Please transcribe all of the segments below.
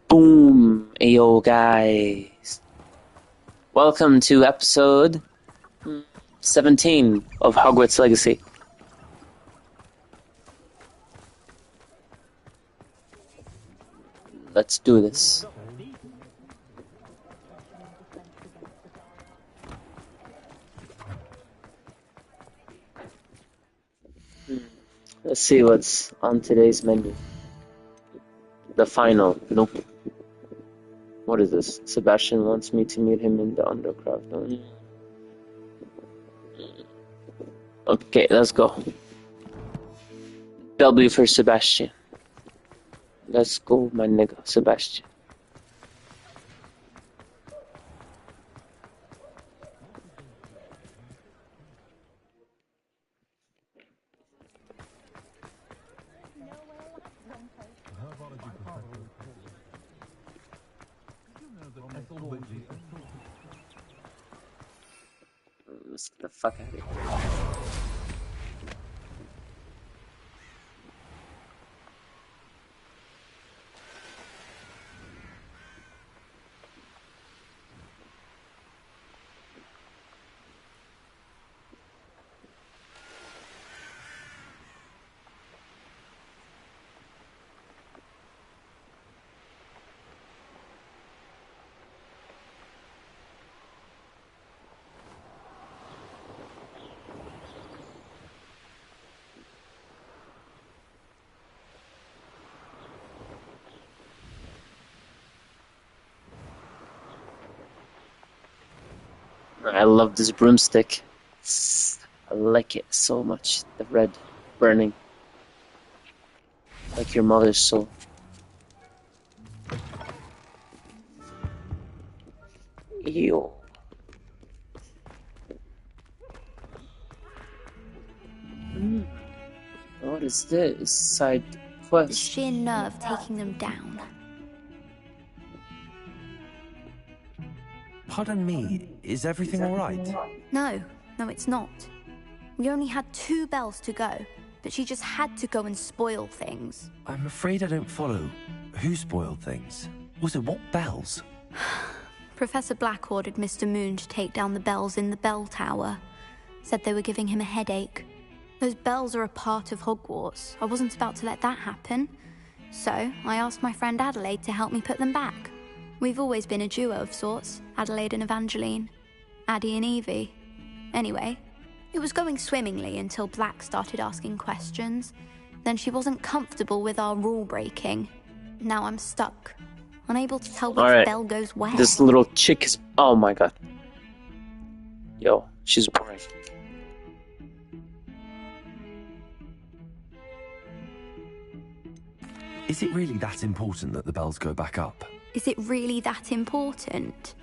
Boom! Ayo, guys. Welcome to episode 17 of Hogwarts Legacy. Let's do this. Let's see what's on today's menu. The final. Nope. What is this? Sebastian wants me to meet him in the undercraft. Okay, let's go. W for Sebastian. Let's go, my nigga, Sebastian. Let's get the fuck out of here. I love this broomstick. I like it so much. The red burning. Like your mother's soul. Ew. What is this? Side quest. The sheer nerve taking them down. Pardon me, is everything alright? No, it's not. We only had 2 bells to go, but she just had to go and spoil things. I'm afraid I don't follow. Who spoiled things? Also, what bells? Professor Black ordered Mr. Moon to take down the bells in the bell tower. Said they were giving him a headache. Those bells are a part of Hogwarts. I wasn't about to let that happen. So, I asked my friend Adelaide to help me put them back. We've always been a duo of sorts, Adelaide and Evangeline. Addie and Evie. Anyway, it was going swimmingly until Black started asking questions. Then she wasn't comfortable with our rule breaking. Now I'm stuck, unable to tell which bell goes where. This little chick is... Oh my god. Yo, she's boring. Is it really that important that the bells go back up? Is it really that important?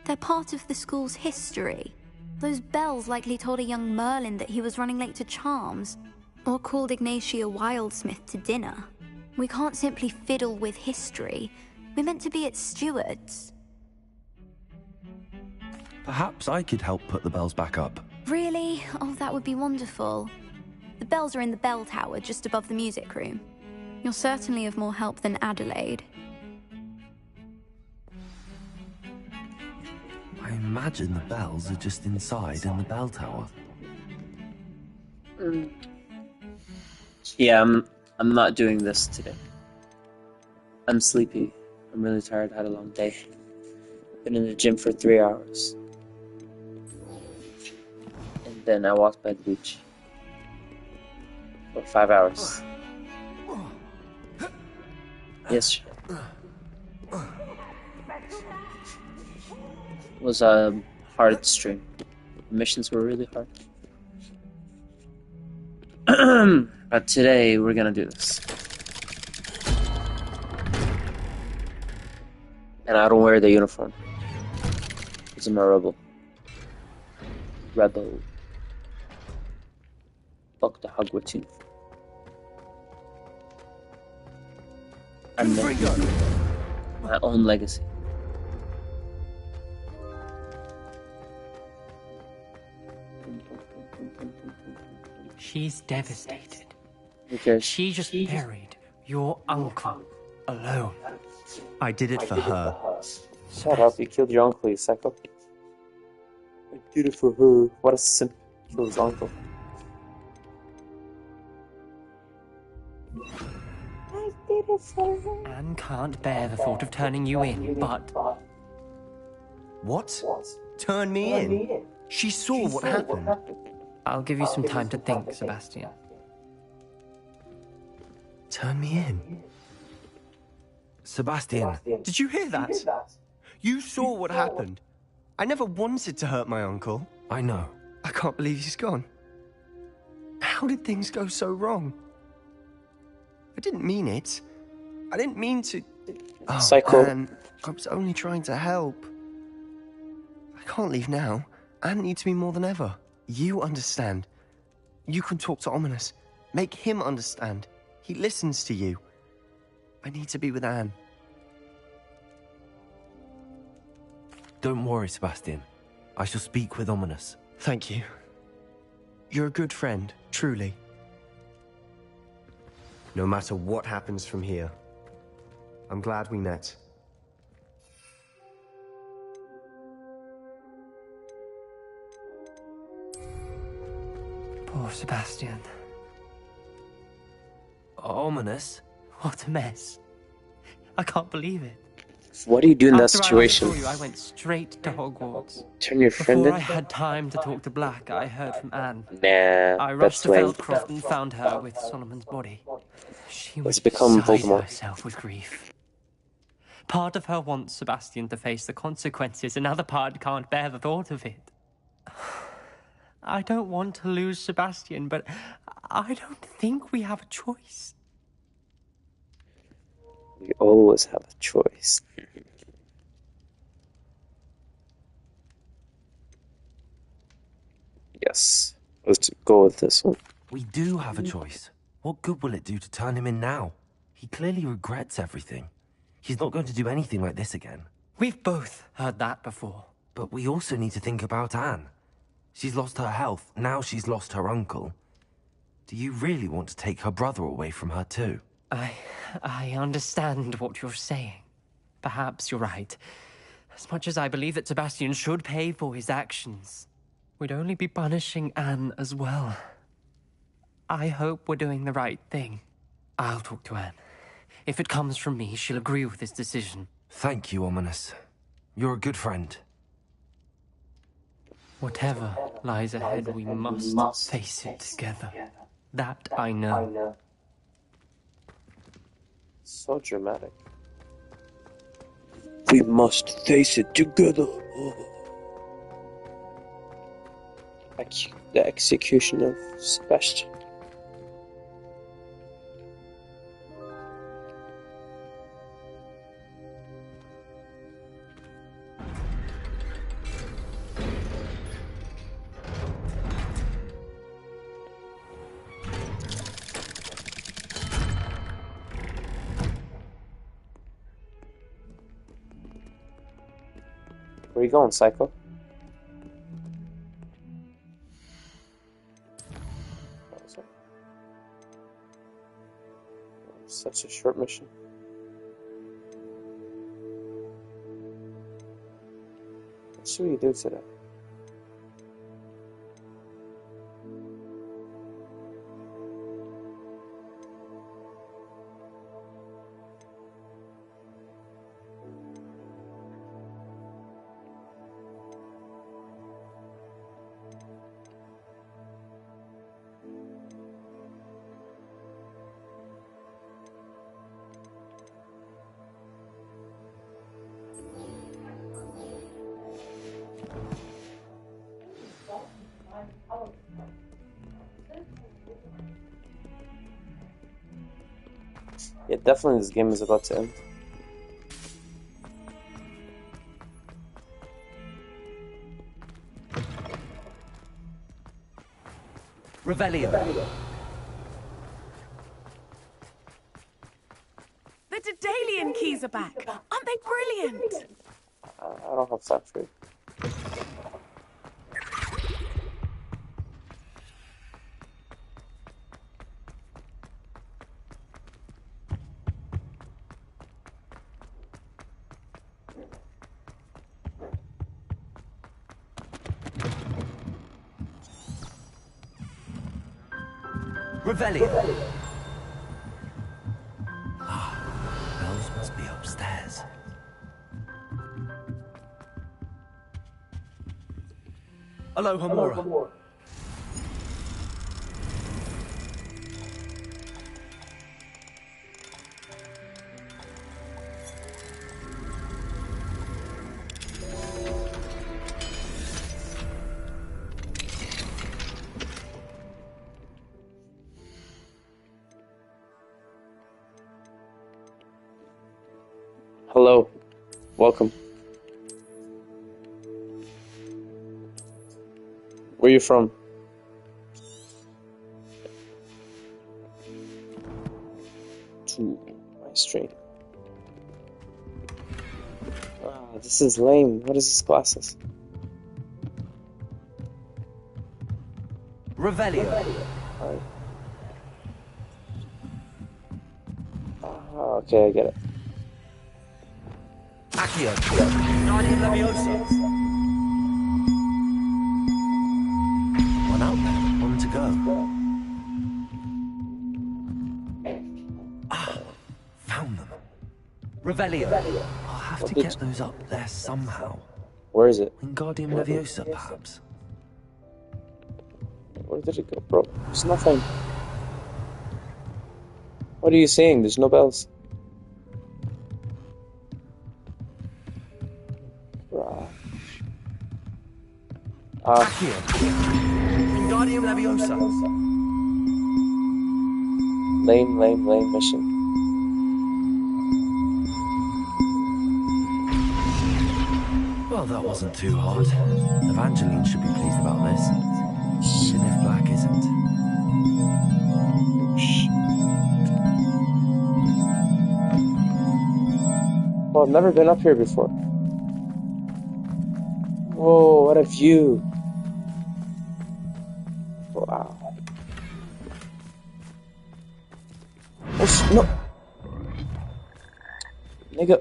They're part of the school's history. Those bells likely told a young Merlin that he was running late to Charms, or called Ignatia Wildsmith to dinner. We can't simply fiddle with history. We're meant to be its stewards. Perhaps I could help put the bells back up. Really? Oh, that would be wonderful. The bells are in the bell tower just above the music room. You're certainly of more help than Adelaide. I imagine the bells are just inside in the bell tower. Yeah, I'm not doing this today. I'm sleepy. I'm really tired. I had a long day. Been in the gym for 3 hours. And then I walked by the beach. For 5 hours. Yesterday. It was a hard stream. The missions were really hard. But today we're gonna do this. And I don't wear the uniform. Because I'm a rebel. Rebel. Fuck the Hogwarts uniform. I'm making my own legacy. She's devastated. Okay. She just buried your uncle alone. I did it for her. Shut up, you killed your uncle, you psycho. I did it for her. What a simp. Killed his uncle. I did it for her. Anne can't bear the thought of turning you in, but... What? Turn me in? She saw what happened. I'll give you some time to think, Sebastian. Turn me in? Sebastian, did you hear that? You saw what happened. I never wanted to hurt my uncle. I know. I can't believe he's gone. How did things go so wrong? I didn't mean it. I didn't mean to... Oh, Psycho. Anne, I was only trying to help. I can't leave now. Anne needs me more than ever. You understand. You can talk to Ominous. Make him understand. He listens to you. I need to be with Anne. Don't worry, Sebastian. I shall speak with Ominous. Thank you. You're a good friend, truly. No matter what happens from here, I'm glad we met. Poor Sebastian. Ominous? What a mess. I can't believe it. What do you do in that After situation? I saw you, I went straight to Hogwarts. Turn your friend Before in? I had time to talk to Black, I heard from Anne. Nah, I rushed that's to lame. Feldcroft and found her with Solomon's body. She was Let's become beside Voldemort. herself with grief. Part of her wants Sebastian to face the consequences, another part can't bear the thought of it. I don't want to lose Sebastian, but I don't think we have a choice. We always have a choice. Yes, let's go with this one. We do have a choice. What good will it do to turn him in now? He clearly regrets everything. He's not going to do anything like this again. We've both heard that before. But we also need to think about Anne. She's lost her health, now she's lost her uncle. Do you really want to take her brother away from her too? I understand what you're saying. Perhaps you're right. As much as I believe that Sebastian should pay for his actions, we'd only be punishing Anne as well. I hope we're doing the right thing. I'll talk to Anne. If it comes from me, she'll agree with this decision. Thank you, Ominous. You're a good friend. Whatever lies ahead, we must face it together. That I know. So dramatic. We must face it together. The execution of Sebastian. Where you going, Psycho? Such a short mission. What should we do today? Yeah, definitely this game is about to end. Revelio. The Daedalian keys are back. Aren't they brilliant? I don't have time for it. Revelio. Bells must be upstairs. Aloha, Mora. Hello. Welcome. Where you from? To my stream. Wow, this is lame. What is this glasses? Revelio. Alright. Okay, I get it. Accio. Guardian Leviosa. One out there. One to go. Found them. Revelio. I'll have to get those up there somehow. Where is it? Wingardium Leviosa, perhaps. Where did it go, bro? There's nothing. What are you saying? There's no bells. Accio. Wingardium Leviosa. Lame mission. Well, that wasn't too hard. Evangeline should be pleased about this. Even if Black isn't. Well, I've never been up here before. Whoa, what a view. Wow. Oh, no. Nigga.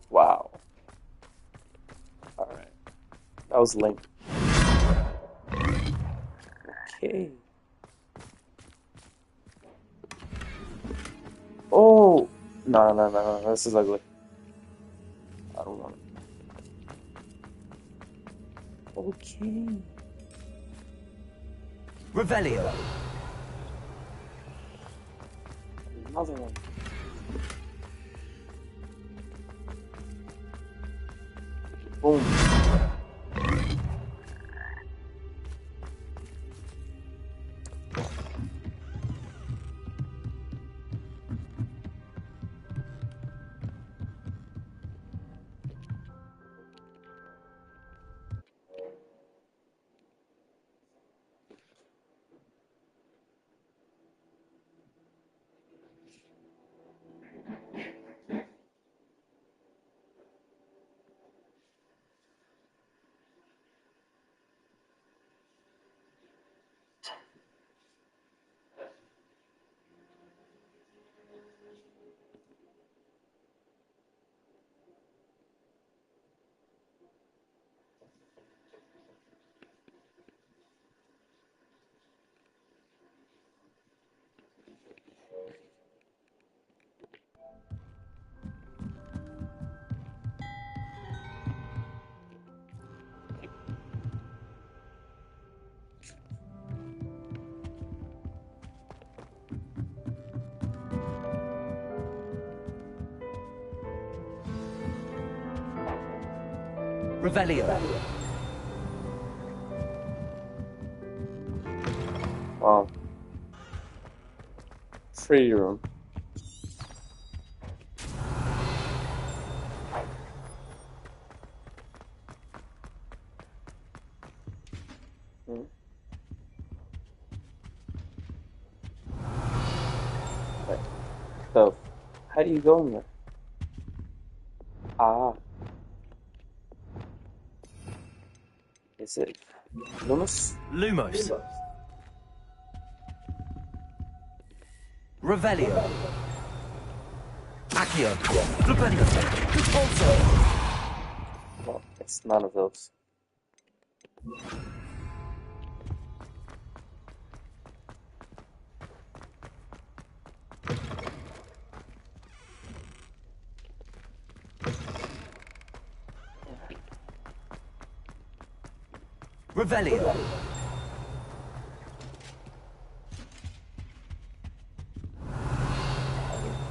Wow. Alright. That was lame. Okay. Oh! No. This is ugly. I don't want it. Okay. Revelio. Another one. Boom. Revelio. Wow. Free room. So, how do you go in there? Ah, is it Lumos? Lumos. Revelio. Accio. Flupenio. Repulso. No, it's none of those. Revelio.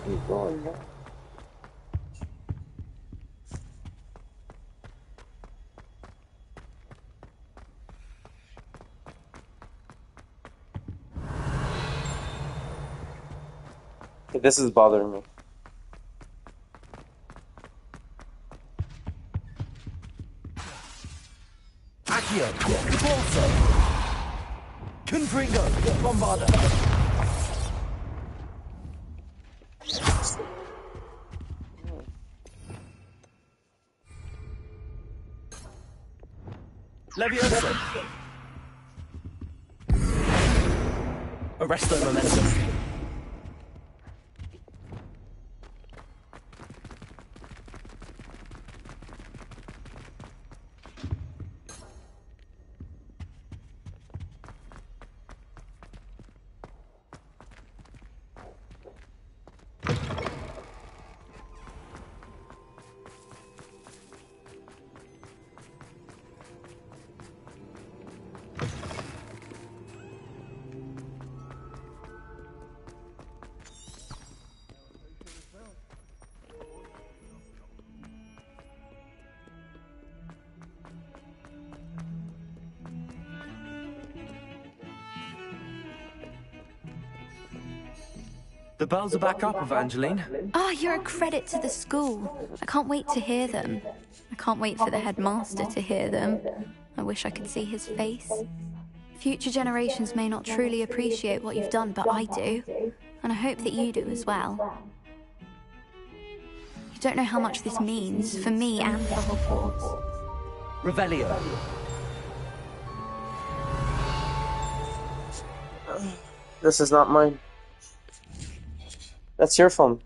Keep going, man. Okay, this is bothering me. Accio. Repulso. Confringo. Bombarda. Levioso. Arresto momentum. The bells are back up, Evangeline. Oh, you're a credit to the school. I can't wait to hear them. I can't wait for the headmaster to hear them. I wish I could see his face. Future generations may not truly appreciate what you've done, but I do. And I hope that you do as well. You don't know how much this means for me and for Hogwarts. Revelio. This is not mine. That's your phone.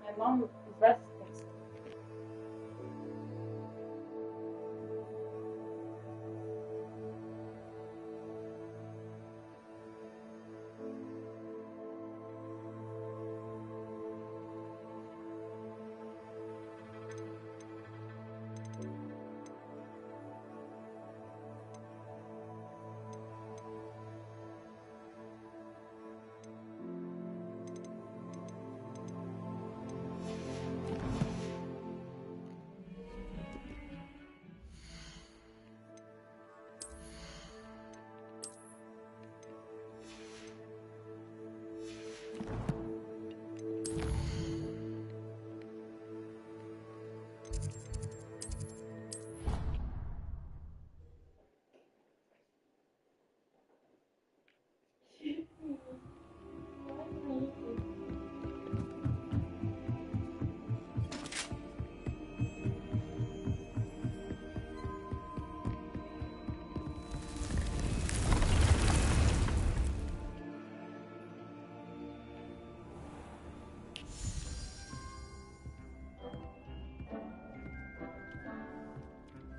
My mom is resting.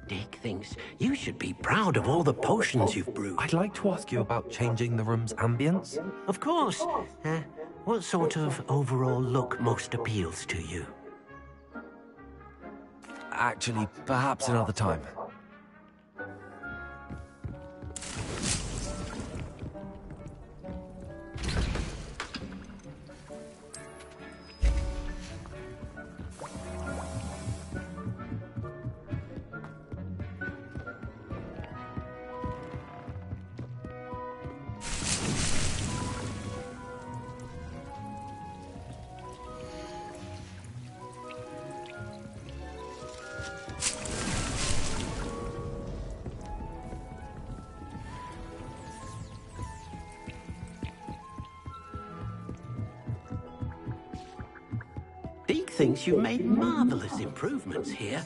Dick thinks you should be proud of all the potions you've brewed. I'd like to ask you about changing the room's ambience. Of course. What sort of overall look most appeals to you? Actually, perhaps another time. Deke thinks you've made marvelous improvements here.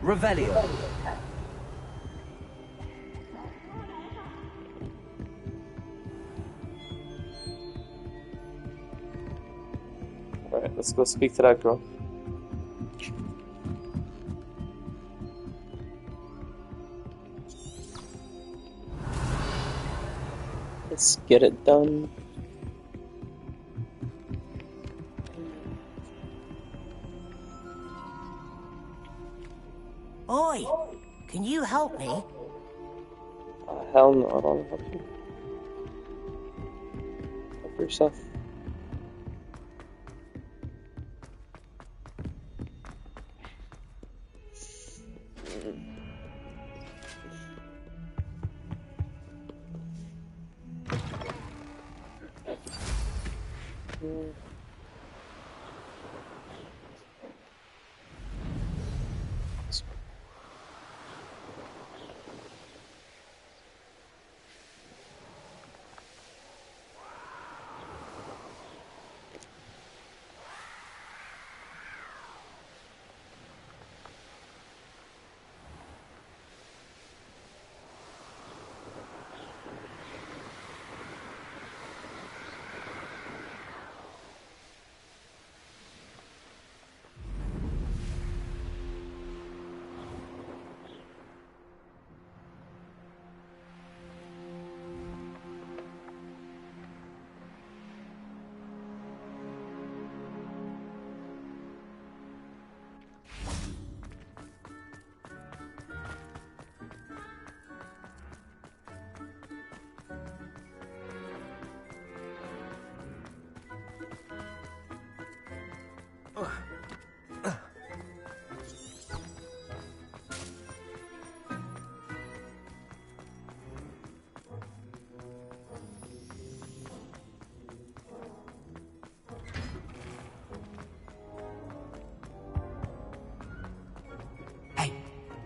Revelio. Alright, let's go speak to that girl. Let's get it done. Oi! Can you help me? Hell no, I don't want to help you. Help yourself.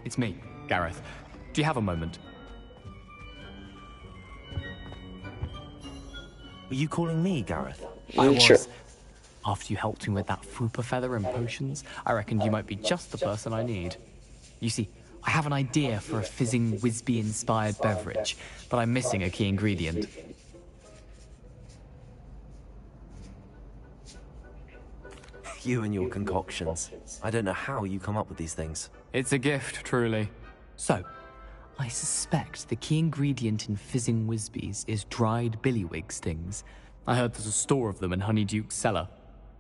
it's me, Gareth. Do you have a moment? Were you calling me, Gareth? I was. Sure. After you helped me with that fupa feather and potions, I reckoned you might be just the person I need. You see, I have an idea for a fizzing Wisby-inspired beverage, but I'm missing a key ingredient. You and your concoctions. I don't know how you come up with these things. It's a gift, truly. So, I suspect the key ingredient in fizzing Wisbies is dried billywig stings. I heard there's a store of them in Honeyduke's cellar.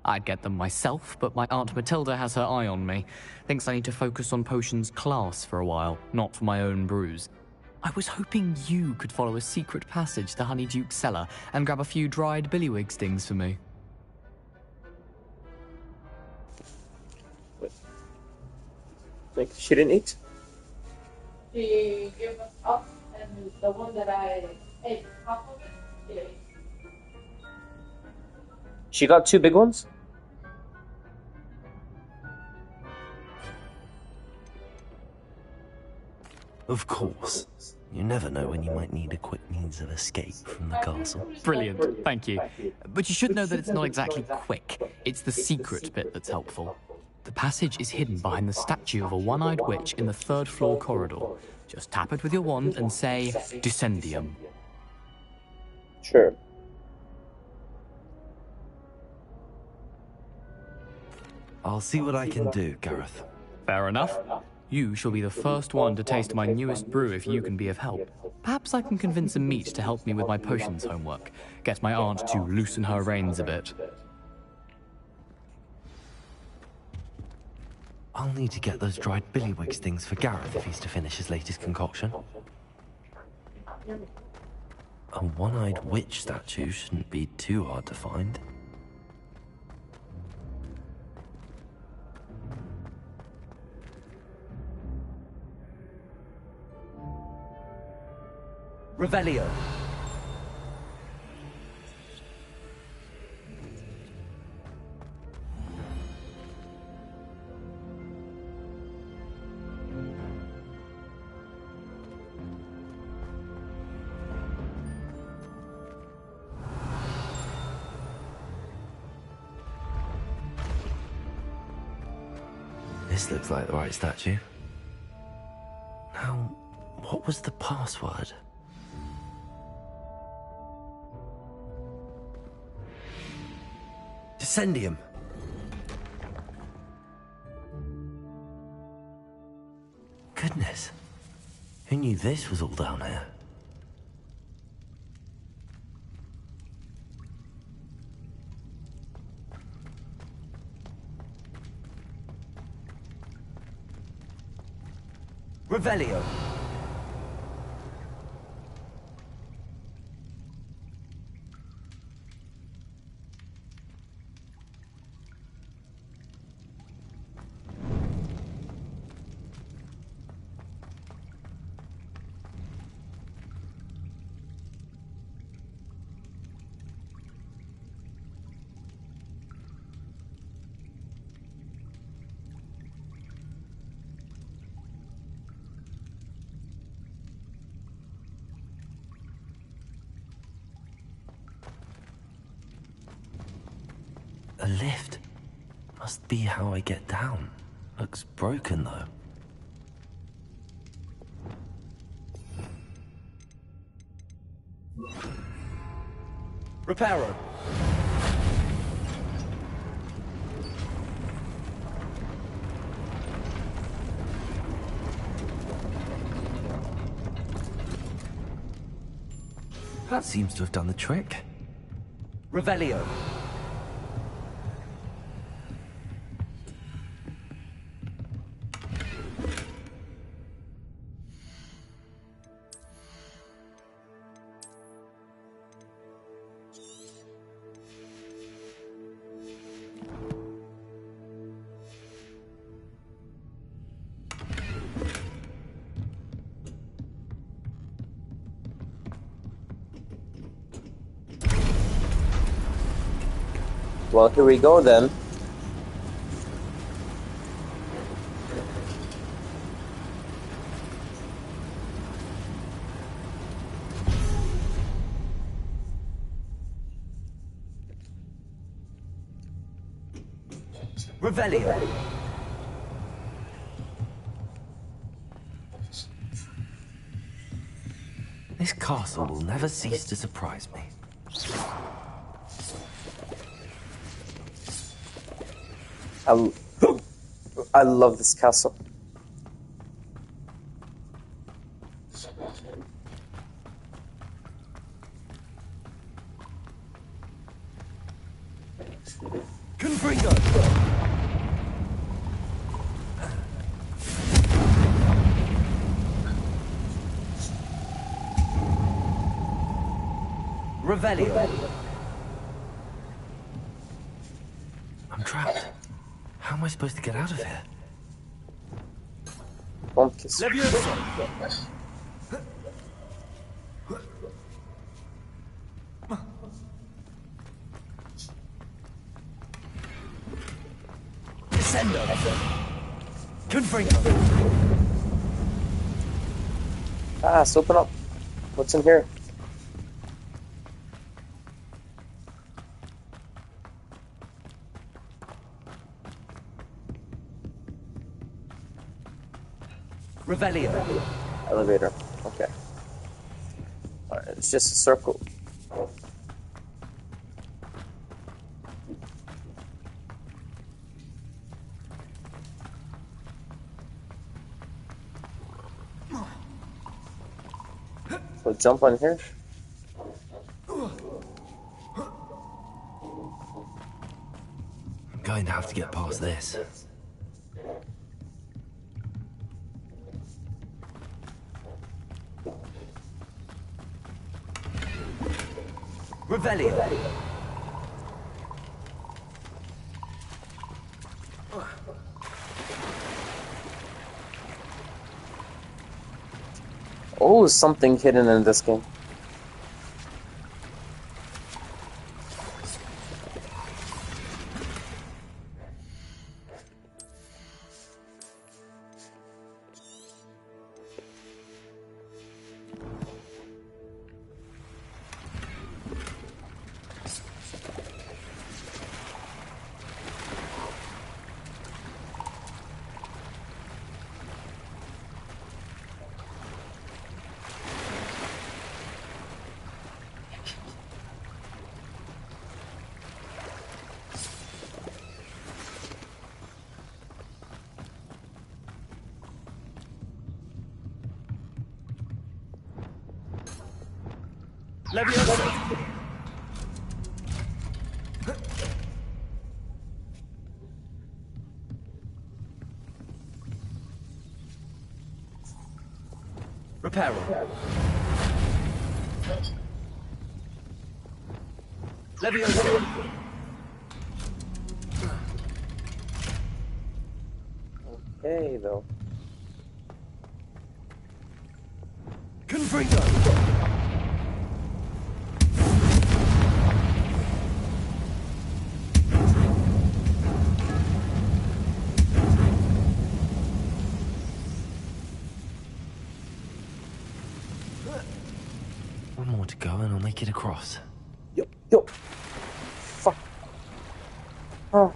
I'd get them myself, but my Aunt Matilda has her eye on me. Thinks I need to focus on potions class for a while, not for my own brews. I was hoping you could follow a secret passage to Honeyduke's cellar and grab a few dried billywig stings for me. Like, she didn't eat? She gave us up, and the one that I ate, half of it, she ate. She got 2 big ones? Of course. You never know when you might need a quick means of escape from the castle. Brilliant, thank you. But you should know that it's not exactly quick. It's the secret bit that's helpful. The passage is hidden behind the statue of a one-eyed witch in the 3rd floor corridor. Just tap it with your wand and say, Descendium. Sure. I'll see what I can do, Gareth. Fair enough. You shall be the first one to taste my newest brew if you can be of help. Perhaps I can convince a meat to help me with my potions homework. Get my aunt to loosen her reins a bit. I'll need to get those dried billywig stings for Gareth if he's to finish his latest concoction. A one-eyed witch statue shouldn't be too hard to find. Revelio. This looks like the right statue. Now, what was the password? Descendium. Goodness. Who knew this was all down here? Revelio. A lift. Must be how I get down. Looks broken, though. Reparo. That seems to have done the trick. Revelio. Well, here we go then. Revelio. This castle will never cease to surprise me. I love this castle. Confringo. Revelio. I'm trapped. How am I supposed to get out of here? Bumpkiss. Levioso. Descendo. Confringo. Ah, it's open up. What's in here? Revelio. Elevator. Okay. Alright, it's just a circle. So jump on here. I'm going to have to get past this. Revelio. Oh, something hidden in this game. Levioso. Reparo. Levioso. Okay, though. Confringo. One more to go and I'll make it across. Yo. Fuck. Oh.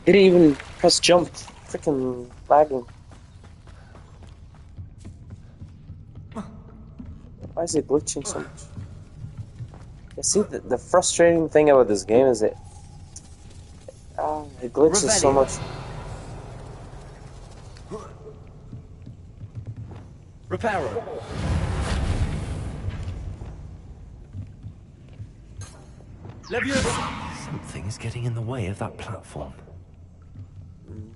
Didn't even press jump. Freaking lagging. Why is it glitching so much? You see, the frustrating thing about this game is it glitches so much. Reparo. Levioso. Something is getting in the way of that platform.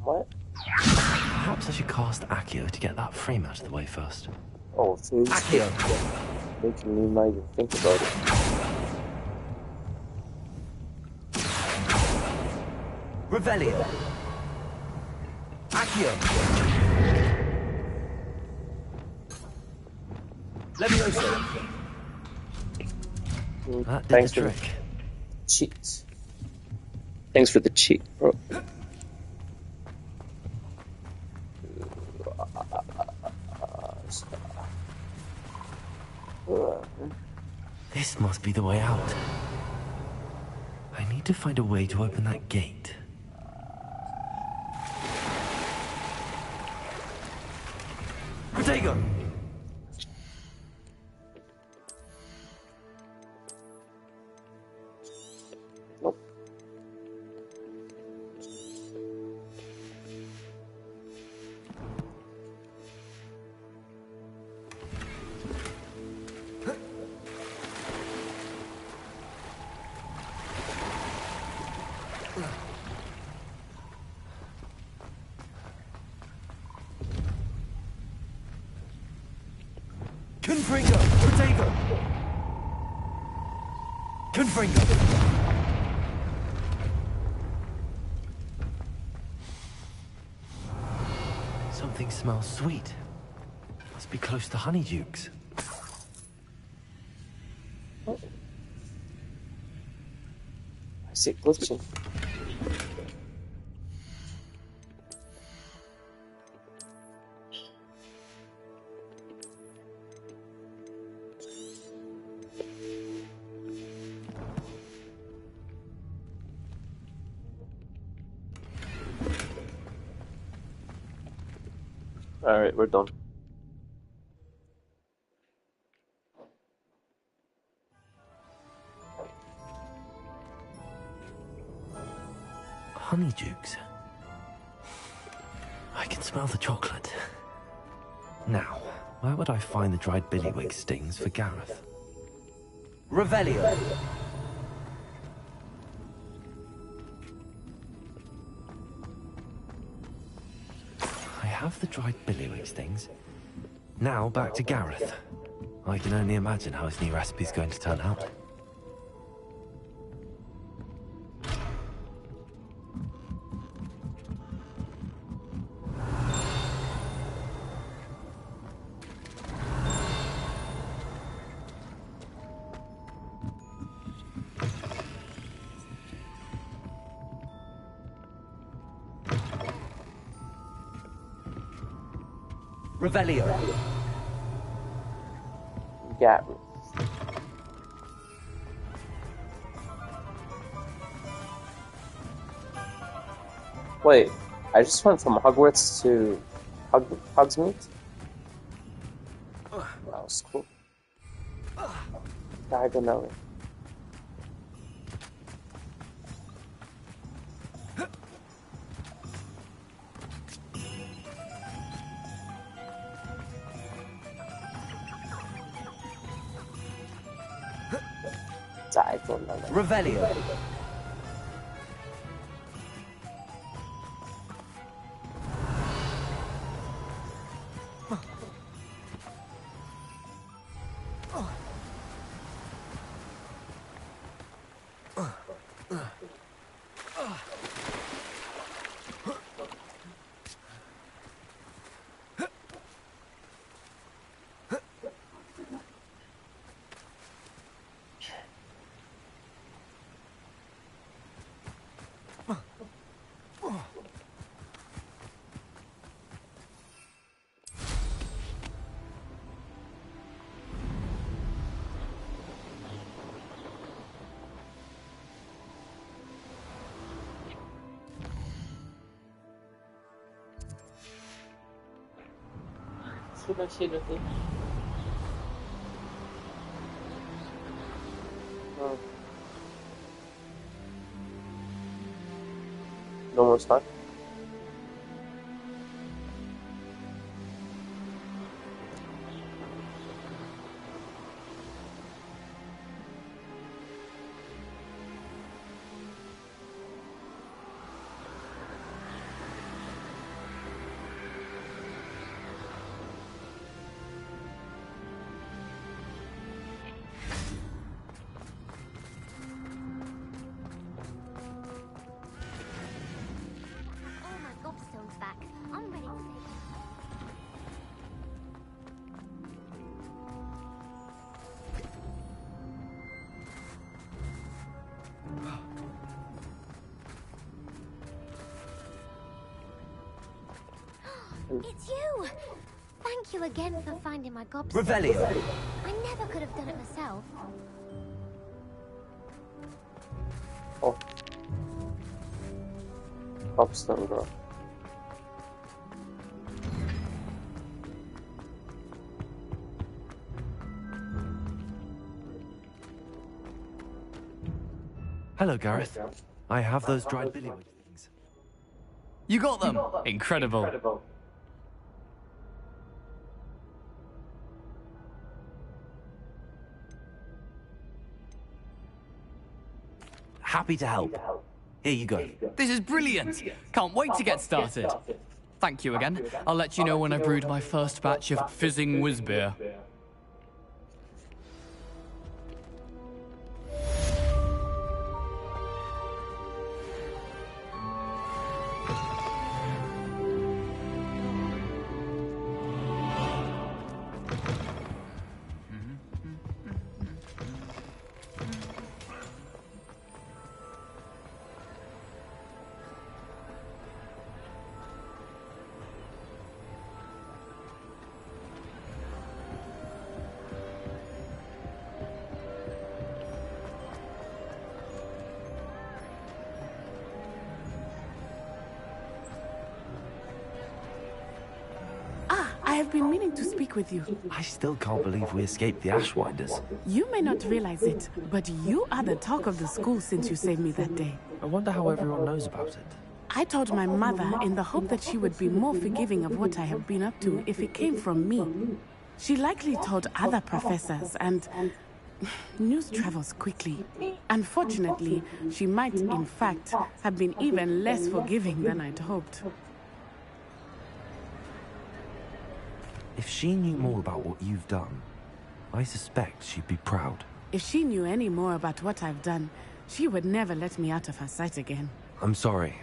What? Perhaps I should cast Accio to get that frame out of the way first. Oh, so he's Accio. making me not even think about it. Revelio. Accio. Levioso. That did Thanks the for trick. the cheat. Thanks for the cheat, bro. This must be the way out. I need to find a way to open that gate. Protego! Nope. Confringo! Protego! Confringo! Something smells sweet. Must be close to Honeydukes. I see it glitching. Alright, we're done. Honeydukes. I can smell the chocolate. Now, where would I find the dried billywig stings for Gareth? Revelio! I have the dried billywig stings. Now back to Gareth. I can only imagine how his new recipe's going to turn out. Revelio! Gareth. Wait, I just went from Hogwarts to Hogsmeade? That was cool. Diagonally. Diagonally. Revelio! No more stuff. It's you! Thank you again for finding my gobstones. Revelio! I never could have done it myself. Oh. Popstone, bro. Hello, Gareth. I have those dried billywig things. You got them! Incredible. Happy to help. Here you go. This is brilliant! Can't wait to get started. Thank you again. I'll let you know when I brewed my first batch of fizzing whiz beer. I have been meaning to speak with you. I still can't believe we escaped the Ashwinders. You may not realize it, but you are the talk of the school since you saved me that day. I wonder how everyone knows about it. I told my mother in the hope that she would be more forgiving of what I have been up to if it came from me. She likely told other professors, and news travels quickly. Unfortunately, she might, in fact, have been even less forgiving than I'd hoped. If she knew more about what you've done, I suspect she'd be proud. If she knew any more about what I've done, she would never let me out of her sight again. I'm sorry.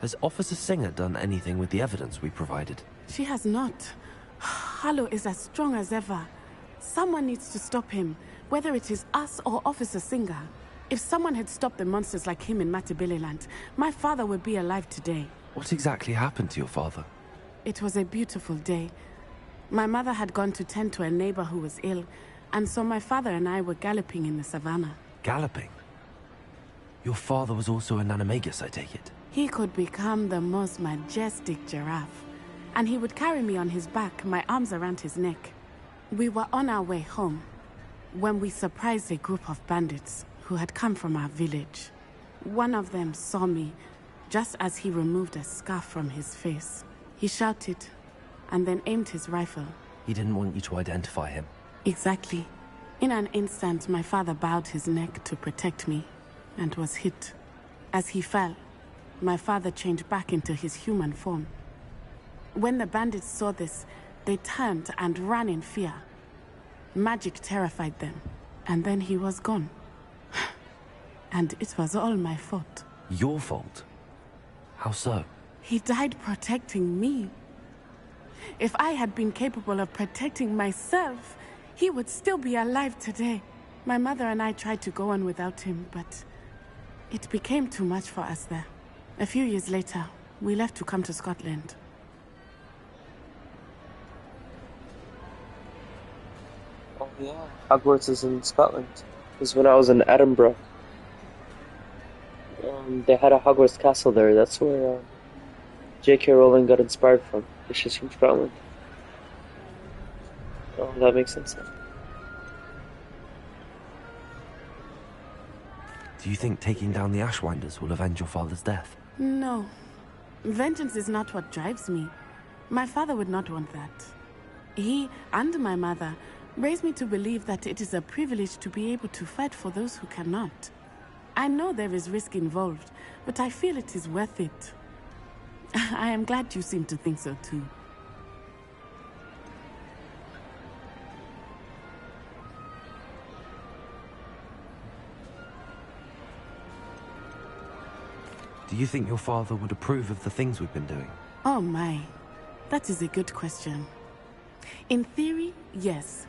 Has Officer Singer done anything with the evidence we provided? She has not. Harlow is as strong as ever. Someone needs to stop him, whether it is us or Officer Singer. If someone had stopped the monsters like him in Matabeleland, my father would be alive today. What exactly happened to your father? It was a beautiful day. My mother had gone to tend to a neighbor who was ill, and so my father and I were galloping in the savannah. Galloping? Your father was also an animagus, I take it? He could become the most majestic giraffe, and he would carry me on his back, my arms around his neck. We were on our way home when we surprised a group of bandits who had come from our village. One of them saw me just as he removed a scarf from his face. He shouted and then aimed his rifle. He didn't want you to identify him. Exactly. In an instant, my father bowed his neck to protect me and was hit. As he fell, my father changed back into his human form. When the bandits saw this, they turned and ran in fear. Magic terrified them, and then he was gone. And it was all my fault. Your fault? How so? He died protecting me. If I had been capable of protecting myself, he would still be alive today. My mother and I tried to go on without him, but it became too much for us there. A few years later, we left to come to Scotland. Oh yeah, Hogwarts is in Scotland. This is when I was in Edinburgh. They had a Hogwarts castle there. That's where J.K. Rowling got inspired from. She's from Scotland. Oh, that makes sense now. Do you think taking down the Ashwinders will avenge your father's death? No. Vengeance is not what drives me. My father would not want that. He and my mother raised me to believe that it is a privilege to be able to fight for those who cannot. I know there is risk involved, but I feel it is worth it. I am glad you seem to think so too. Do you think your father would approve of the things we've been doing? Oh my, that is a good question. In theory, yes.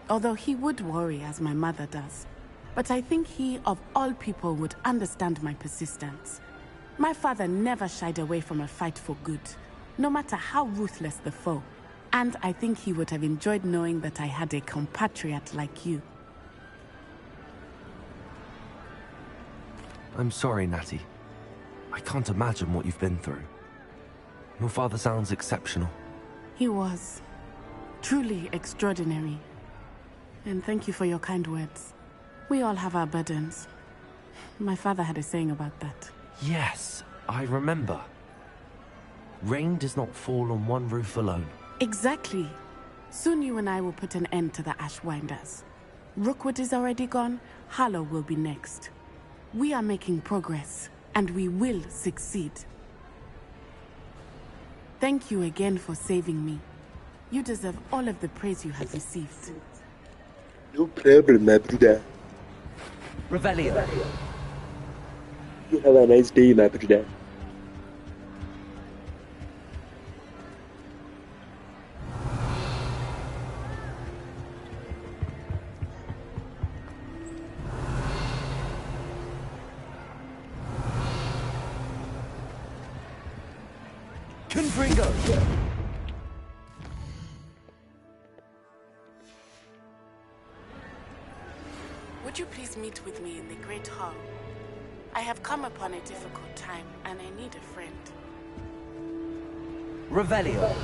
Although he would worry as my mother does. But I think he, of all people, would understand my persistence. My father never shied away from a fight for good, no matter how ruthless the foe. And I think he would have enjoyed knowing that I had a compatriot like you. I'm sorry, Natty. I can't imagine what you've been through. Your father sounds exceptional. He was. Truly extraordinary. And thank you for your kind words. We all have our burdens. My father had a saying about that. Yes, I remember. Rain does not fall on one roof alone. Exactly. Soon you and I will put an end to the Ashwinders. Rookwood is already gone. Harlow will be next. We are making progress, and we will succeed. Thank you again for saving me. You deserve all of the praise you have received. No problem, my brother. Revelio. You have a nice day, my brother. Confringo! Would you please meet with me in the Great Hall? I have come upon a difficult time, and I need a friend. Revelio.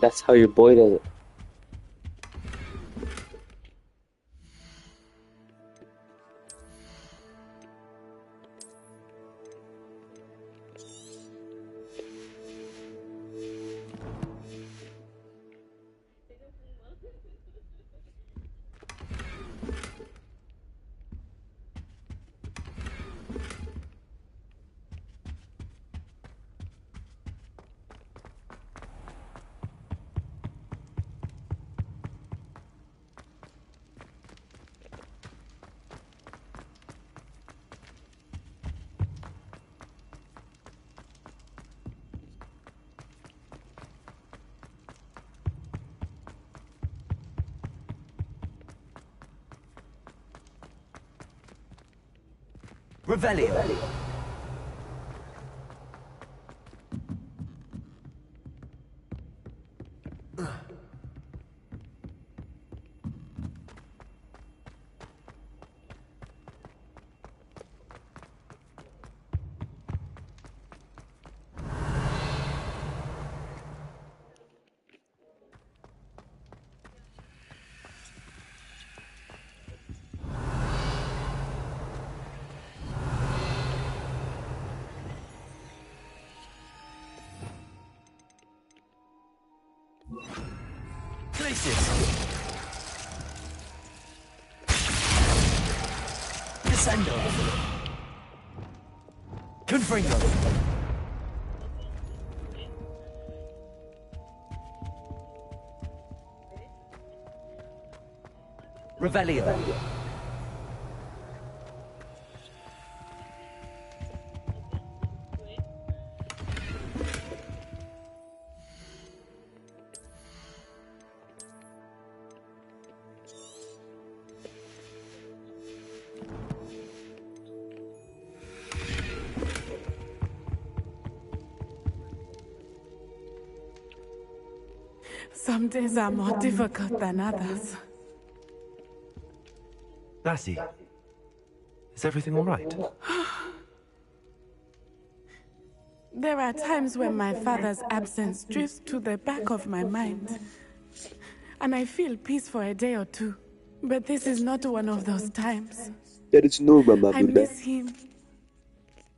That's how your boy does it. Revelio. Places. Descendo. Confringo. Revelio. Some days are more difficult than others. Lassie, is everything all right? There are times when my father's absence drifts to the back of my mind, and I feel peace for a day or two. But this is not one of those times. That is normal, I miss him.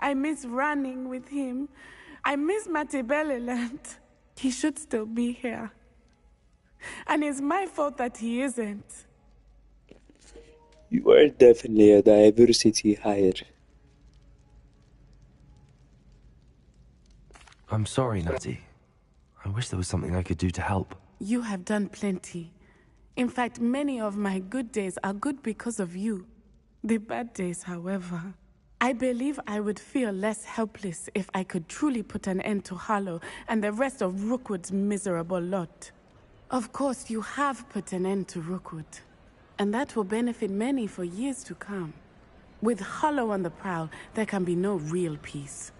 I miss running with him. I miss Matibeleland. He should still be here. And it's my fault that he isn't. You are definitely a diversity hire. I'm sorry, Natty. I wish there was something I could do to help. You have done plenty. In fact, many of my good days are good because of you. The bad days, however. I believe I would feel less helpless if I could truly put an end to Harlow and the rest of Rookwood's miserable lot. Of course, you have put an end to Rookwood, and that will benefit many for years to come. With Harlow on the prowl, there can be no real peace.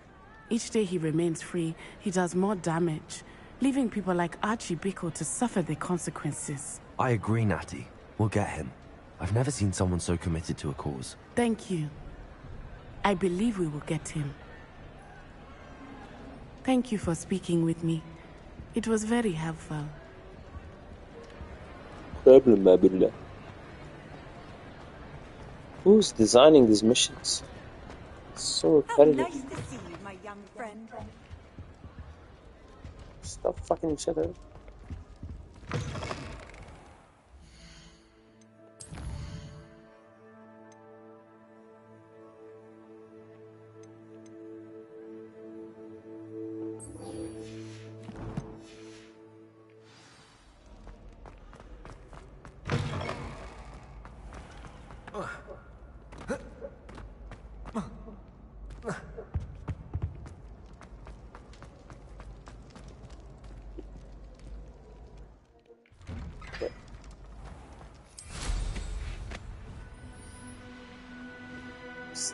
Each day he remains free, he does more damage, leaving people like Archie Bickle to suffer the consequences. I agree, Natty. We'll get him. I've never seen someone so committed to a cause. Thank you. I believe we will get him. Thank you for speaking with me. It was very helpful. Problem, Abdullah. Who's designing these missions? It's so repetitive. Nice to see you, my young friend. Stop fucking each other.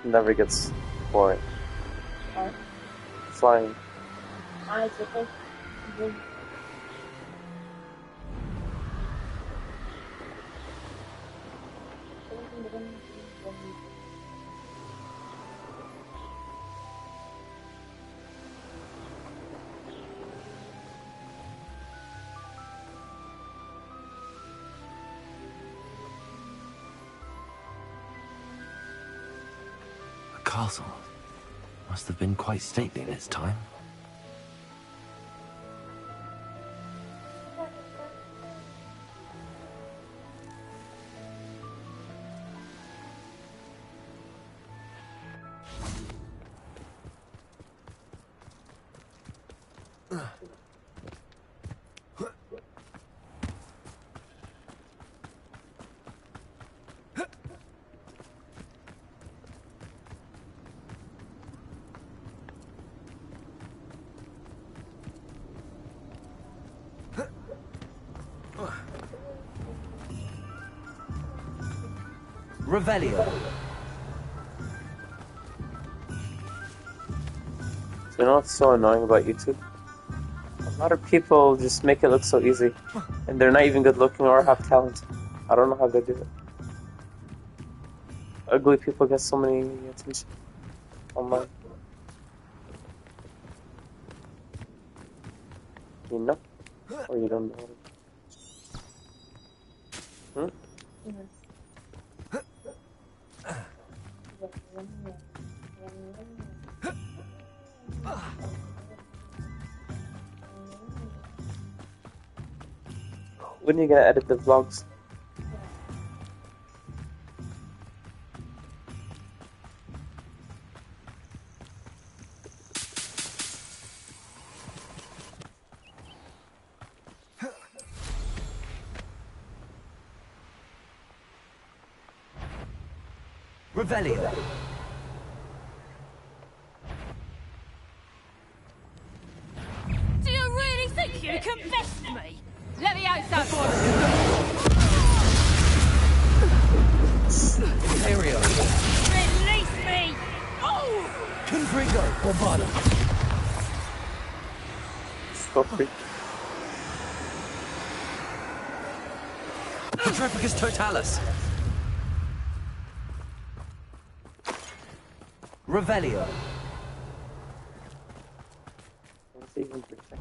Never gets boring. Flying. Castle must have been quite stately in its time. Revelio. You know what's so annoying about YouTube? A lot of people just make it look so easy, and they're not even good looking or have talent. I don't know how they do it. Ugly people get so many attention online. You know? Or you don't know? Hmm? When are you gonna edit the vlogs? Revelio. Do you really think you can best me? Leviosa! Aerial. Release me! Oh! Confrigo. Bombada. Stop it. Petrificus totalis. Revelio. Let's even protect him.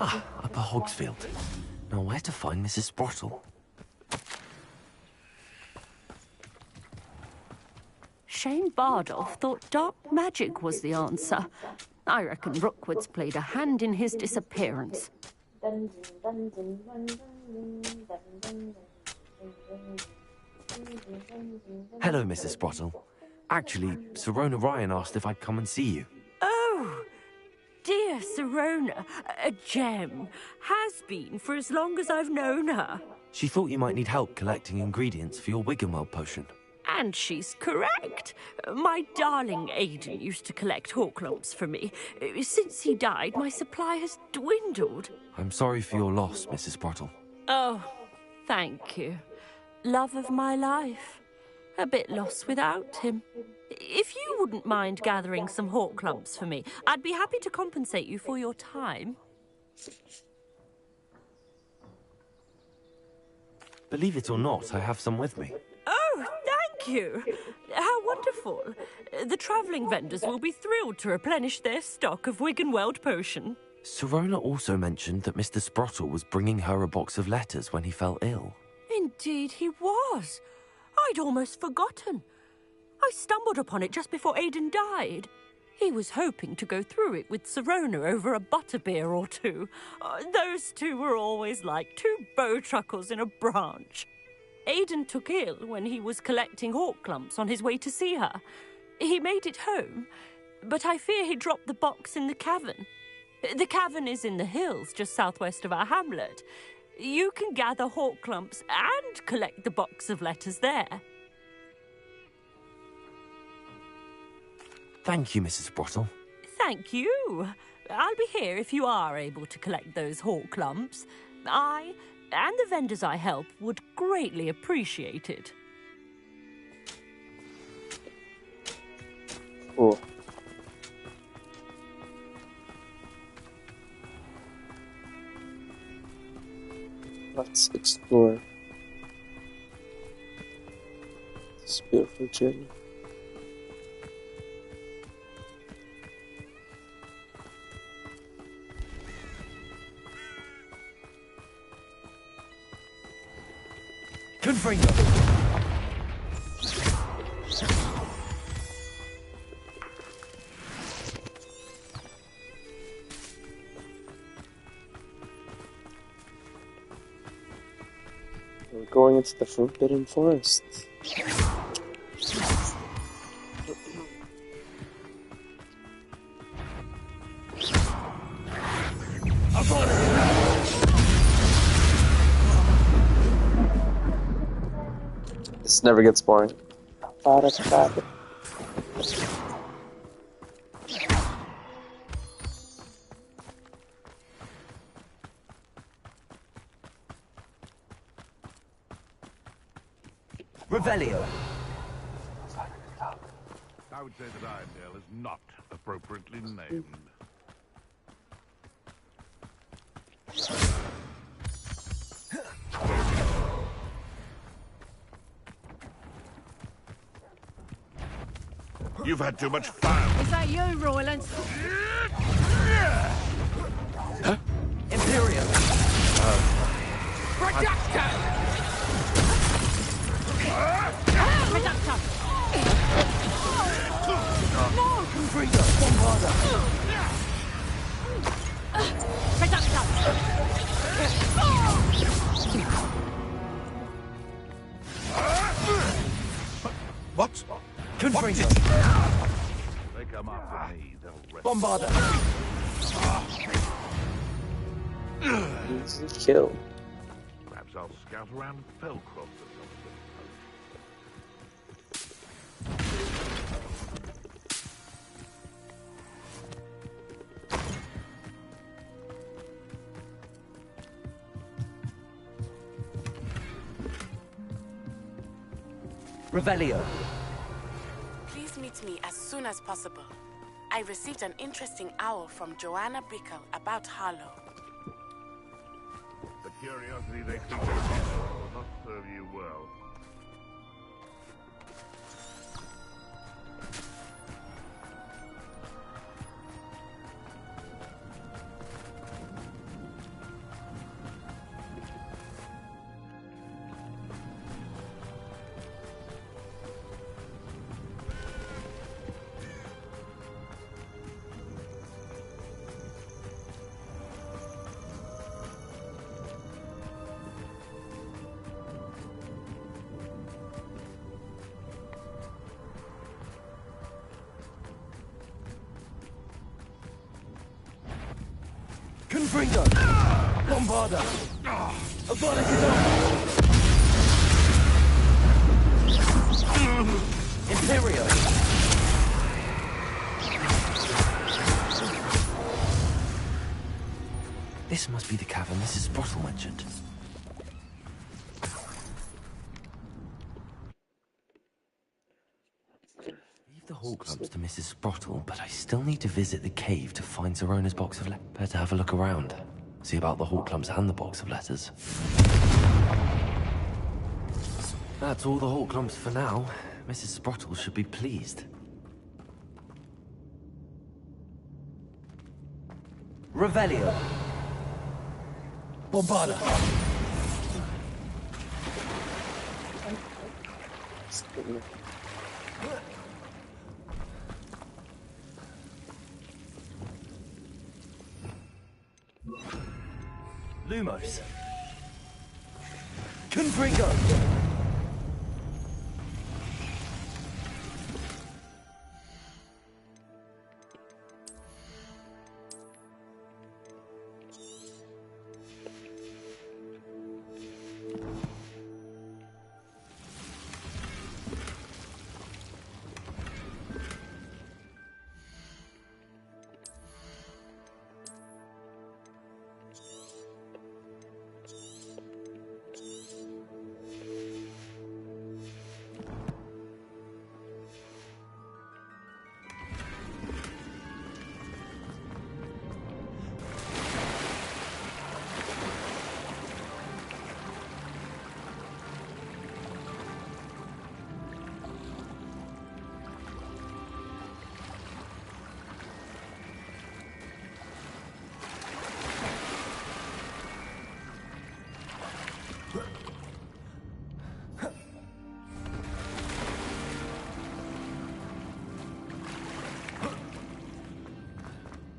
Ah, Upper Hogsfield. Now where to find Mrs. Sprottle? Shane Bardolph thought dark magic was the answer. I reckon Rookwood's played a hand in his disappearance. Hello, Mrs. Sprottle. Actually, Sirona Ryan asked if I'd come and see you. Oh, dear Sirona, a gem. Has been for as long as I've known her. She thought you might need help collecting ingredients for your Wiggenweld potion. And she's correct. My darling Aidan used to collect Horklumps for me. Since he died, my supply has dwindled. I'm sorry for your loss, Mrs. Sprottle. Oh, thank you. Love of my life. A bit lost without him. If you wouldn't mind gathering some Horklumps for me, I'd be happy to compensate you for your time. Believe it or not, I have some with me. Oh, thank you. How wonderful. The travelling vendors will be thrilled to replenish their stock of Wiggenweld potion. Sirona also mentioned that Mr. Sprottle was bringing her a box of letters when he fell ill. Indeed he was. I'd almost forgotten. I stumbled upon it just before Aidan died. He was hoping to go through it with Sirona over a butterbeer or two. Those two were always like two bowtruckles in a branch. Aidan took ill when he was collecting Horklumps on his way to see her. He made it home, but I fear he dropped the box in the cavern. The cavern is in the hills just southwest of our hamlet. You can gather Horklumps and collect the box of letters there. Thank you, Mrs. Sprottle. Thank you. I'll be here if you are able to collect those Horklumps. I and the vendors I help would greatly appreciate it. Cool. Let's explore this beautiful journey. Confringo. We're going into the Forbidden Forest. This never gets boring. Revelio. I would say that Irondale is not appropriately named. You've had too much fun. Is that you, Royland? Huh? Imperium. Reductor! Reductor! No, Confringo. Bombarda. Reductor! What? Confringo. They come after me, they'll rest. Bombarda. Easy kill. Perhaps I'll scout around Fellcroft or Revelio. Please meet me as soon as possible. I received an interesting owl from Joanna Bickle about Harlow. The curiosity they think they will not serve you well. Confringo! Bombarda! Avada Imperio! This must be the cavern Mrs. Sprottle mentioned. Leave the Hall clumps to Mrs. Sprottle, but I still need to visit the cave to find Zerona's box of letters. Better have a look around. See about the Hall clumps and the box of letters. That's all the Hall clumps for now. Mrs. Sprottle should be pleased. Revelio! Bombarda! Lumos! Confringo!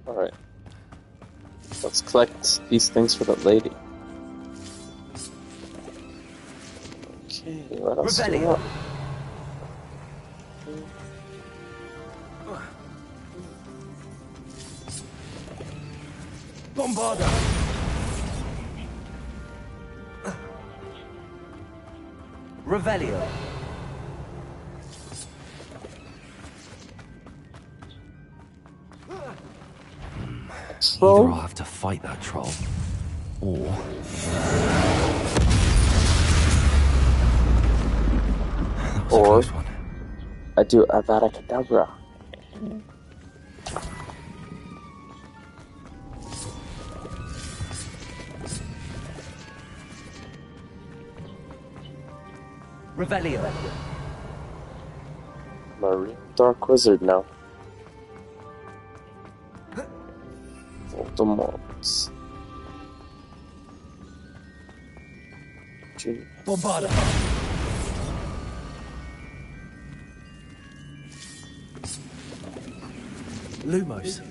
Alright. Let's collect these things for the lady. Okay, what else do we want? Bombarda! Revelio! Either I'll have to fight that troll, or... Or I do Avada Kedavra. Revelio! I'm a real dark wizard now. Voldemort. Junior. Bombarda! Lumos.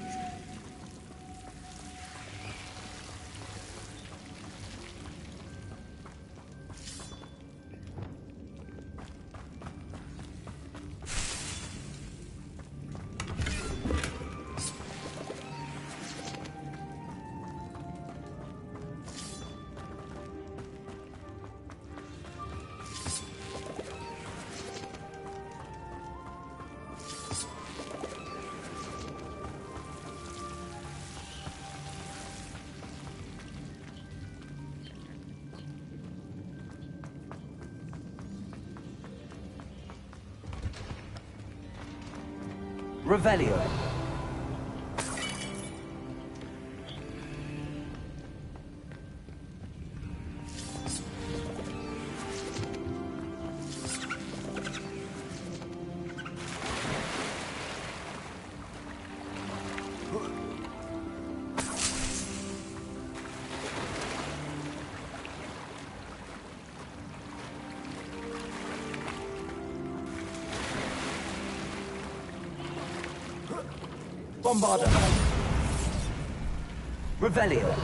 Revelio. Bombarda. Revelio.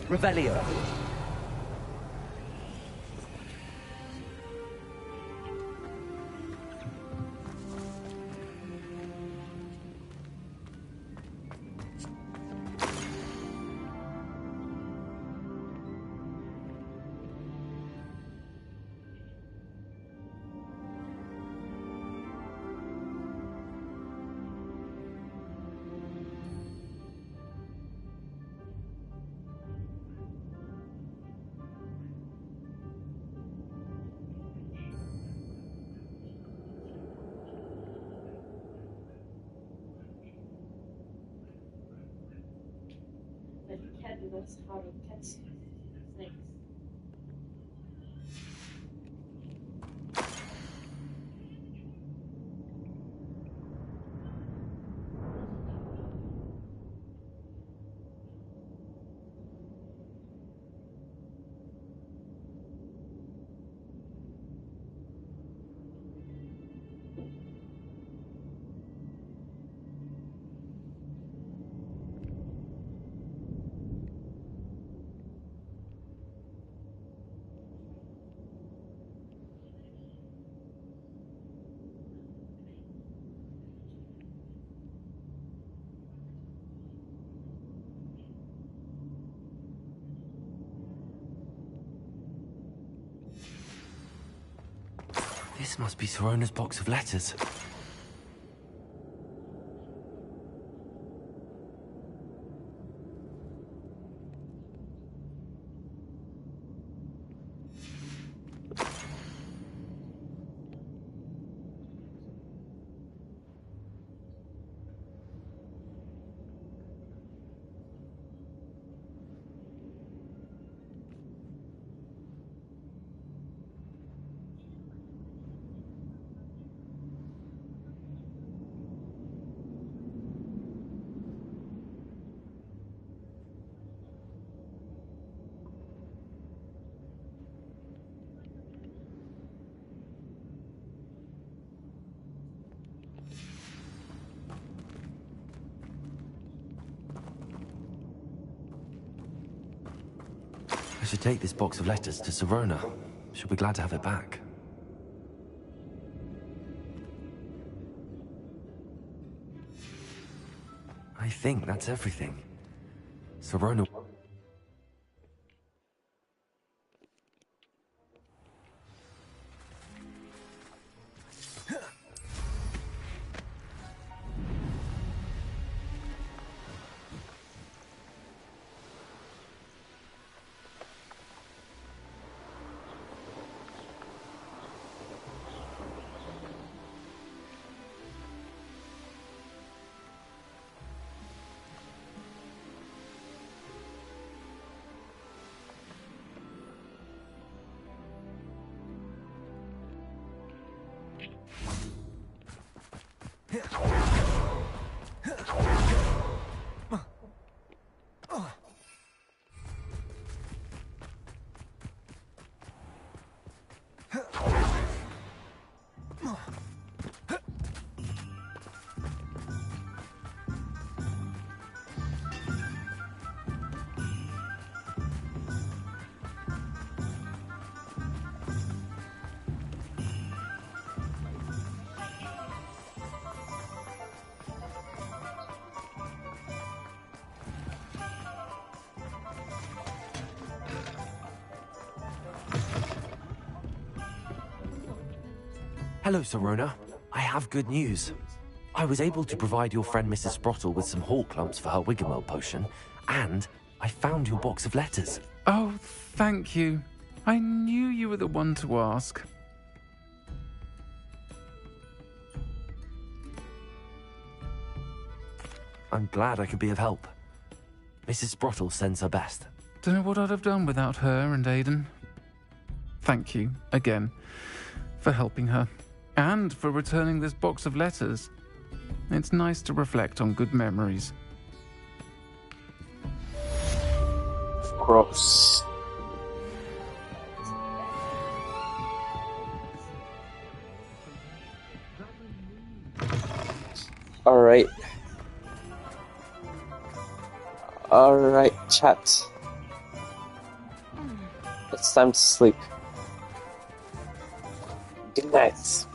Revelio. But you can't do this how to catch snakes. This must be Sorona's box of letters. I should take this box of letters to Sirona. She'll be glad to have it back. I think that's everything. Sirona... Hello, Sirona. I have good news. I was able to provide your friend Mrs. Sprottle with some hawk lumps for her Wiggenweld potion, and I found your box of letters. Oh, thank you. I knew you were the one to ask. I'm glad I could be of help. Mrs. Sprottle sends her best. Don't know what I'd have done without her and Aiden. Thank you, again, for helping her. And for returning this box of letters. It's nice to reflect on good memories. Of course. Alright. Alright, chat. It's time to sleep. Good night.